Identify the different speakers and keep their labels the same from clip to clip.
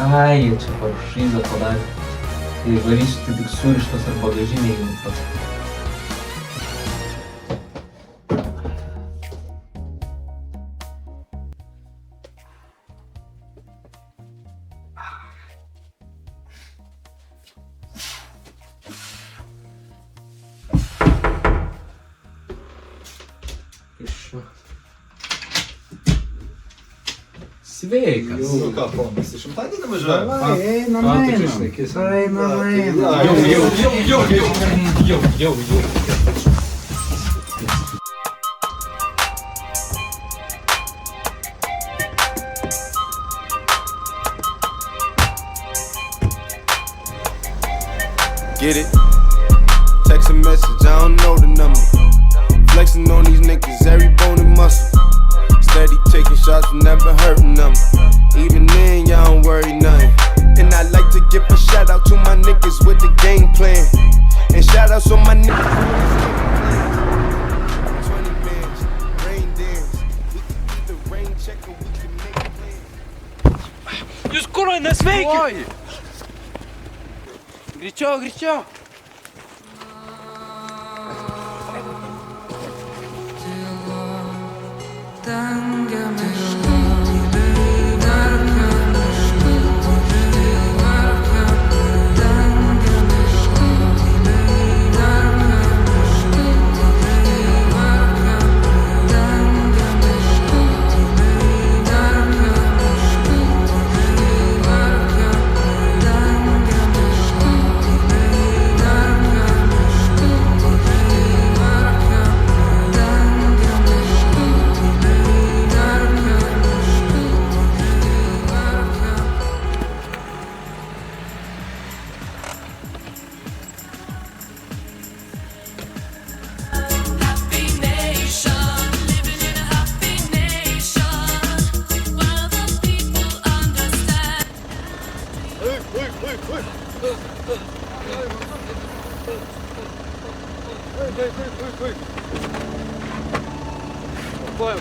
Speaker 1: Ai, čia paršyza padarė. Tai varysiu tai tik surištas ar bagažiniai.
Speaker 2: Sveikas.
Speaker 3: Nu ką, ponas, į šimtadienį važiuoja?
Speaker 2: Jau.
Speaker 4: Get it? Text a message, I don't know the number. Flexing on these niggas, every bone and muscle. Steady taking shots, never hurting them. Even then, y'all don't worry nothing. And I like to give a shout out to my niggas with the game plan. And shout outs on my niggas. 20 bands, rain dance. We can either rain check or we can make plans.
Speaker 2: Jūs kur nesveiki? Greičiau.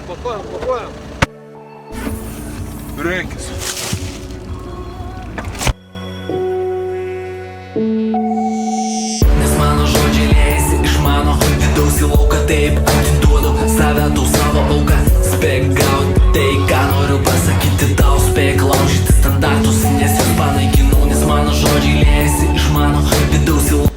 Speaker 2: Pakuojam.
Speaker 4: Renkis.
Speaker 5: Nes mano žodžiai liejasi iš mano vidaus į lauką, taip atiduodu save tau savo auką. Spėk gaut tai, ką noriu pasakyti tau, spėk laužyti standartus, nes juos panaikinau. Nes mano žodžiai liejasi iš mano vidaus į lauką.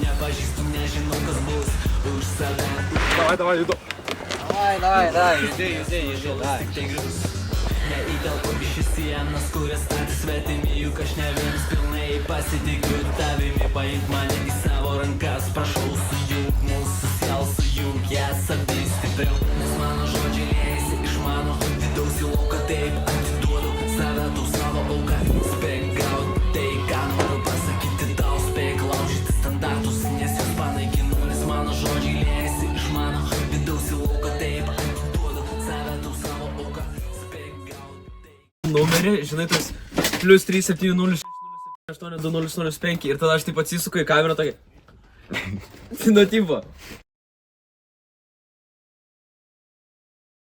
Speaker 5: Nepažįstu, nežinau kas bus už save.
Speaker 3: Давай, иду.
Speaker 2: Давай, judėjai, davai.
Speaker 5: Neįtelpu iš sienas, kurias statė svetimi, juk aš ne vienas pilnai pasitikiu tavimi. Paimk mane į savo rankas, prašau sujunk mūsų sielą, sujunk jas abi stipriau. Nes mano žodžiai liejasi iš mano vidaus į lauką, taip atiduodu save tau savo auką. Spėk gaut tai, ką noriu pasakyti tau, spėk laužyti standartus, nes juos panaikinu. Nes mano žodžiai liejasi iš mano vidaus į lauką, taip atiduodu save tau savo auką. Spėk gaut tai.
Speaker 2: Numerį, žinai, tas +3 7 0 8 2 0 0 5 ir tada aš taip atsisuku į kamerą tokia. Tai nuo tipo.